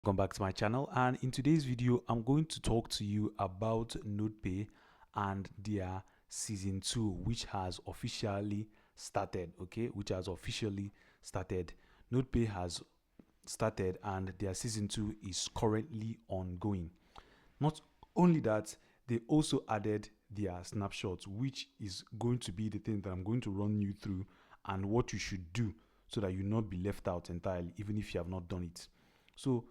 Welcome back to my channel, and in today's video I'm going to talk to you about Nodepay and their season 2, which has officially started. Nodepay has started and their season 2 is currently ongoing. Not only that, they also added their snapshots, which is going to be the thing that I'm going to run you through and what you should do so that you not be left out entirely, even if you have not done it. So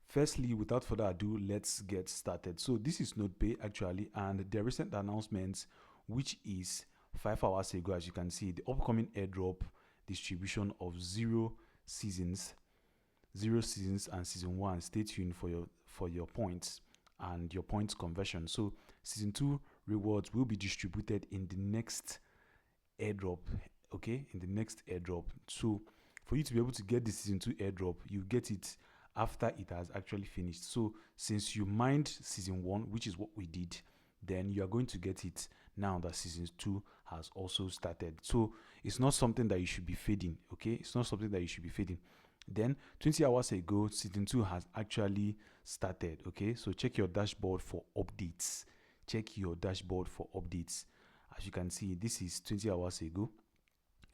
firstly, without further ado, let's get started. So this is Nodepay actually, and their recent announcements, which is 5 hours ago, as you can see, the upcoming airdrop distribution of zero seasons and season 1. Stay tuned for your points and your points conversion. So season 2 rewards will be distributed in the next airdrop, okay, in the next airdrop. So for you to be able to get the season 2 airdrop, you get it after it has actually finished. So since you mined season 1, which is what we did, then you are going to get it now that season 2 has also started. So it's not something that you should be fading, okay? It's not something that you should be fading. Then 20 hours ago, season 2 has actually started, okay? So check your dashboard for updates. Check your dashboard for updates. As you can see, this is 20 hours ago.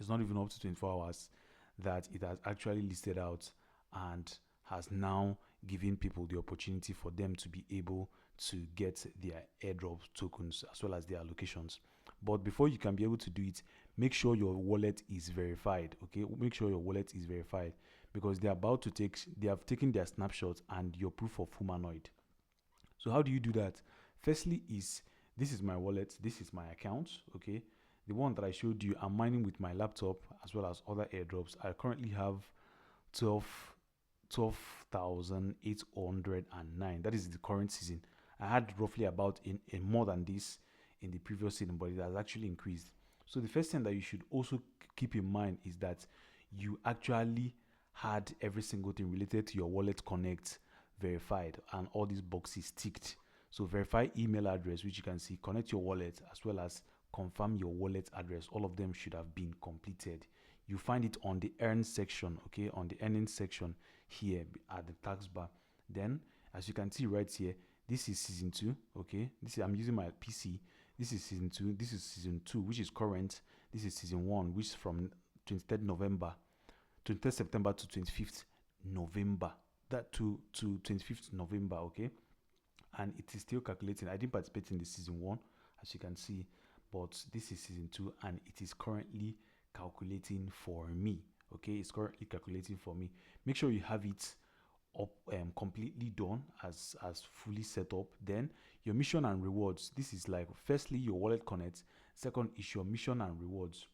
It's not even up to 24 hours that it has actually listed out and has now given people the opportunity for them to be able to get their airdrop tokens as well as their allocations. But before you can be able to do it, make sure your wallet is verified, okay? Make sure your wallet is verified because they have taken their snapshots and your proof of humanoid. So how do you do that? Firstly this is my wallet, this is my account, okay? The one that I showed you, I'm mining with my laptop as well as other airdrops. I currently have 12,809. That is the current season. I had roughly about in more than this in the previous season, but it has actually increased. So the first thing that you should also keep in mind is that you actually had every single thing related to your wallet connect verified and all these boxes ticked. So verify email address, which you can see, connect your wallet, as well as confirm your wallet address. All of them should have been completed. You find it on the earn section, okay, on the earnings section here at the tax bar. Then as you can see right here, this is season 2, okay? I'm using my PC. This is season 2, this is season 2, which is current. This is season 1, which is from 23rd September to 25th November. That to 25th November, okay? And it is still calculating. I didn't participate in the season 1, as you can see, but this is season 2 and it is currently calculating for me, okay? It's currently calculating for me. Make sure you have it up completely done as fully set up. Then your mission and rewards. This is like, firstly, your wallet connect. Second is your mission and rewards.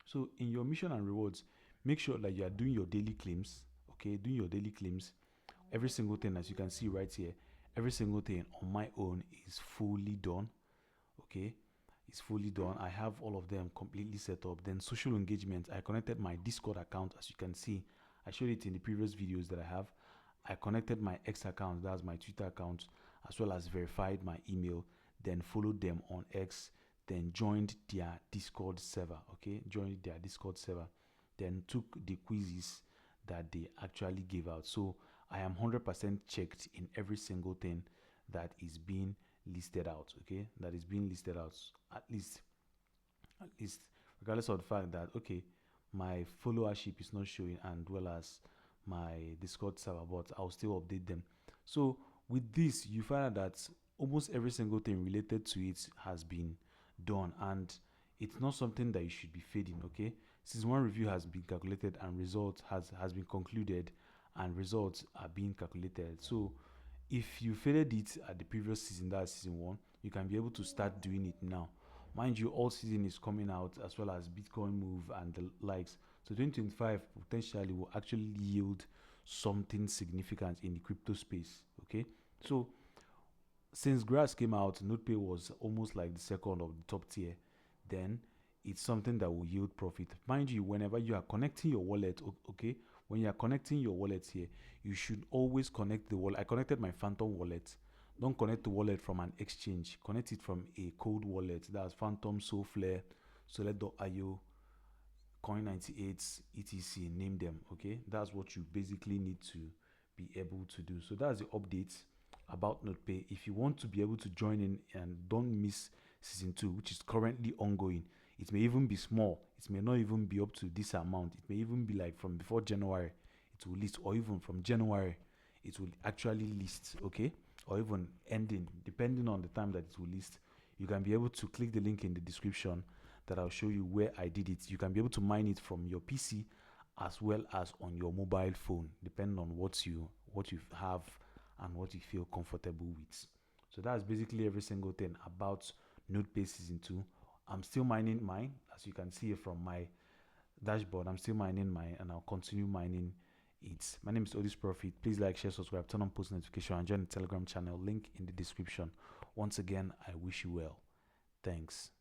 So in your mission and rewards, make sure that you are doing your daily claims, okay? Doing your daily claims. Every single thing, as you can see right here, every single thing on my own is fully done, okay? It's fully done. I have all of them completely set up. Then social engagement, I connected my Discord account. As you can see, I showed it in the previous videos that I have. I connected my X account, that's my Twitter account, as well as verified my email, then followed them on X, then joined their Discord server, okay? Joined their Discord server, then took the quizzes that they actually gave out. So I am 100% checked in every single thing that is being listed out, okay? That is being listed out, at least regardless of the fact that, okay, my followership is not showing and well as my Discord server, but I'll still update them. So with this, you find out that almost every single thing related to it has been done, and it's not something that you should be fading, okay? Season 1 review has been calculated and results has been concluded and results are being calculated. So if you faded it at the previous season, that's season 1, you can be able to start doing it now. Mind you, all season is coming out as well as Bitcoin move and the likes. So 2025 potentially will actually yield something significant in the crypto space, okay? So since grass came out, Nodepay was almost like the second of the top tier. Then it's something that will yield profit. Mind you, whenever you are connecting your wallet, okay, when you are connecting your wallet here, you should always connect the wallet. I connected my Phantom wallet. Don't connect the wallet from an exchange. Connect it from a cold wallet. That's Phantom, Soulflare, Solid.io, Coin98, etc. Name them, okay? That's what you basically need to be able to do. So that's the update about Nodepay. If you want to be able to join in and don't miss season 2, which is currently ongoing, it may even be small. It may not even be up to this amount. It may even be like from before January it will list, or even from January it will actually list, okay? Or even ending, depending on the time that it will list. You can be able to click the link in the description that I'll show you where I did it. You can be able to mine it from your PC as well as on your mobile phone, depending on what you have and what you feel comfortable with. So that's basically every single thing about Nodepay season 2. I'm still mining mine, as you can see from my dashboard. I'm still mining mine, and I'll continue mining it. My name is Odis Profit. Please like, share, subscribe, turn on post notification, and join the Telegram channel. Link in the description. Once again, I wish you well. Thanks.